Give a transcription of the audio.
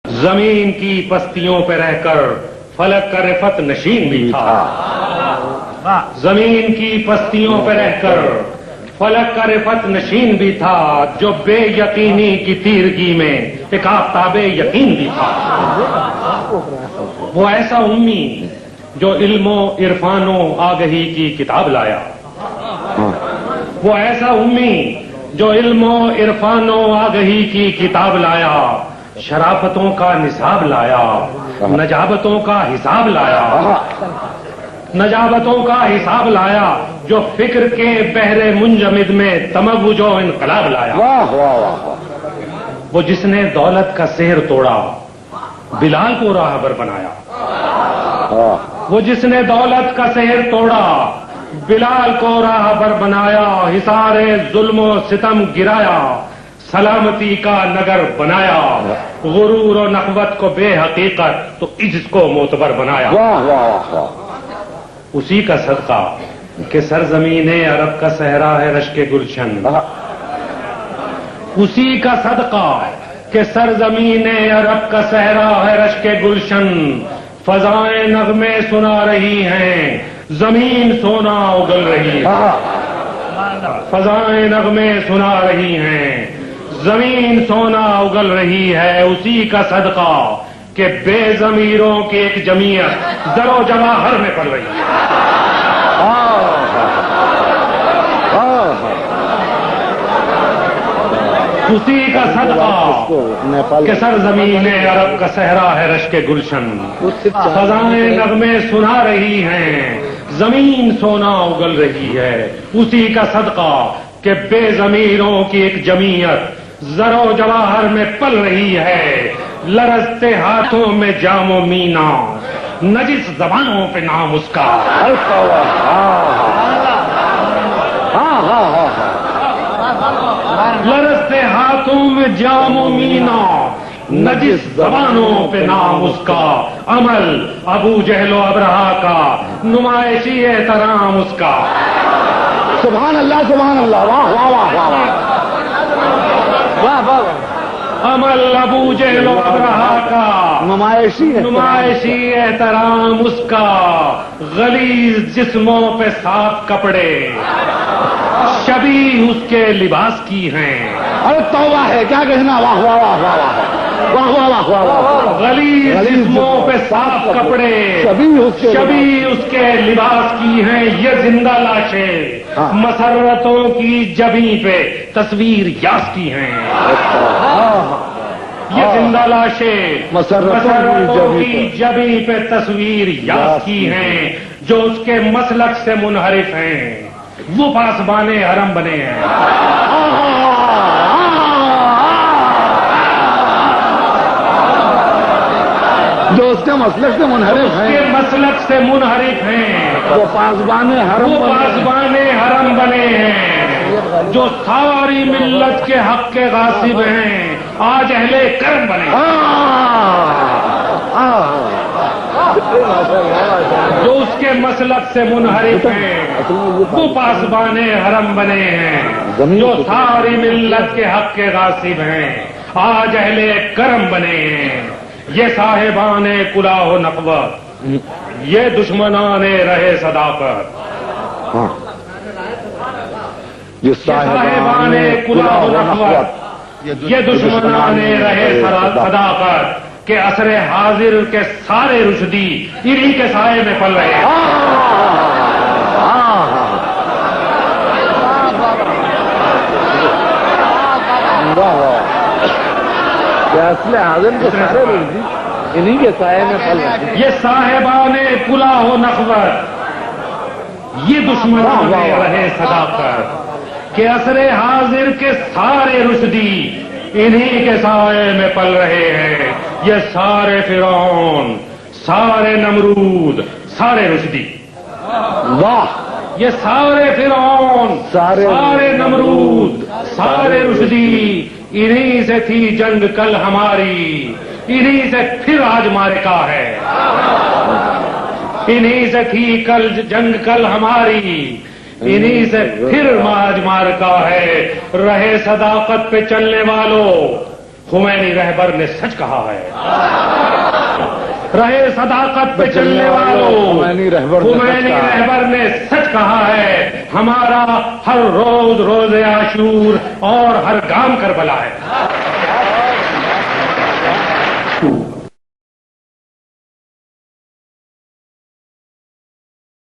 زمین کی پستیوں پہ رہ کر فلک کا رفت نشین بھی تھا، زمین کی پستیوں پہ رہ کر فلک کا رفت نشین بھی تھا، جو بے یقینی کی تیرگی میں ایک آفتاب یقین بھی تھا۔ وہ ایسا امی جو علم و عرفان و آگہی کی کتاب لایا، وہ ایسا امی جو علم و عرفان و آگہی کی کتاب لایا، شرافتوں کا نصاب لایا، نجابتوں کا حساب لایا، نجابتوں کا حساب لایا، جو فکر کے بحر منجمد میں تموج و انقلاب لایا۔ وہ جس نے دولت کا سحر توڑا، بلال کو راہبر بنایا، وہ جس نے دولت کا سحر توڑا، بلال کو راہبر بنایا، حصار ظلم و ستم گرایا، سلامتی کا نگر بنایا، غرور و نخوت کو بے حقیقت تو عجز کو معتبر بنایا۔ اسی کا صدقہ کہ سرزمین عرب کا صحرا ہے رشک گلشن، اسی کا صدقہ کہ سرزمین عرب کا صحرا ہے رشک گلشن، فضائیں نغمے سنا رہی ہیں، زمین سونا اگل رہی ہے، فضائیں نغمے سنا رہی ہیں، زمین سونا اگل رہی ہے۔ اسی کا صدقہ کہ بے ضمیروں کی ایک جمعیت زر و جواہر میں پڑ رہی ہے۔ اسی کا صدقہ کہ سرزمین عرب کا صحرا ہے رشک گلشن، فضائیں نغمے سنا رہی ہیں، زمین سونا اگل رہی ہے۔ اسی کا صدقہ کہ بے ضمیروں کی ایک جمعیت زر و جواہر میں پل رہی ہے، لرزتے ہاتھوں میں جام و مینا، نجس زبانوں پہ نام اس کا۔ لرزتے ہاتھوں میں جام و مینا، نجس زبانوں پہ نام اس کا، عمل ابو جہل و ابرہا کا، نمائشی احترام اس کا۔ سبحان اللہ سبحان اللہ، واہ واہ واہ واہ واہ واہ۔ عمل ابو جہل و ابرہا کا، نمائشی احترام اس کا، غلیظ جسموں پہ صاف کپڑے، شبیہ اس کے لباس کی ہیں۔ ارے توبہ ہے، کیا کہنا، واہ واہ واہ واہ واہ واہ واہ واہ۔ غلیظ جسموں پہ صاف کپڑے، شبیہ اس کے لباس کی ہیں، یہ زندہ لاشیں مسرتوں کی جبیں پہ تصویر یاس کی ہیں۔ یہ زندہ لاشیں مسرتوں کی جبیں پہ تصویر یاس کی ہیں، جو اس کے مسلک سے منحرف ہیں، وہ پاسبان حرم بنے ہیں۔ جو اس کے مسلک سے منحرف ہیں، اس کے مسلک سے منحرف ہیں، وہ پاسبان حرم بنے ہیں، جو ساری ملت کے حق کے غاصب ہیں، آج اہل کرم بنے ہیں۔ جو اس کے مسلک سے منحرف ہیں، وہ پاسبان حرم بنے ہیں، جو ساری ملت کے حق کے غاصب ہیں، آج اہل کرم بنے ہیں۔ یہ صاحبان کلاه و نخوت، یہ دشمنان رہے صداقت، یہ صاحبان کلاه و نخوت، یہ دشمنان رہے صداقت، کہ عصر حاضر کے سارے رشدی انہی کے سائے میں پل رہے ہیں۔ اصل حاضر کے سارے رشدی انہی کے سائے میں پل رہے ہیں۔ یہ صاحبان کلاه و نخوت، یہ دشمنان رہے صداقت، کہ عصر حاضر کے سارے رشدی انہی کے سائے میں پل رہے ہیں۔ یہ سارے فرعون، سارے نمرود، سارے رشدی، واہ، یہ سارے فرعون، سارے نمرود، سارے رشدی، انہی سے تھی جنگ کل ہماری، انہی سے پھر آج مارکا ہے، انہی سے تھی کل جنگ کل ہماری، انہی سے پھر آج مارکا ہے۔ رہے صداقت پہ چلنے والوں، خمینی رہبر نے سچ کہا ہے، رہے صداقت پہ چلنے والوں، خمینی رہبر نے سچ کہا ہے، ہمارا ہر روز روز عاشور اور ہر گام کربلا ہے۔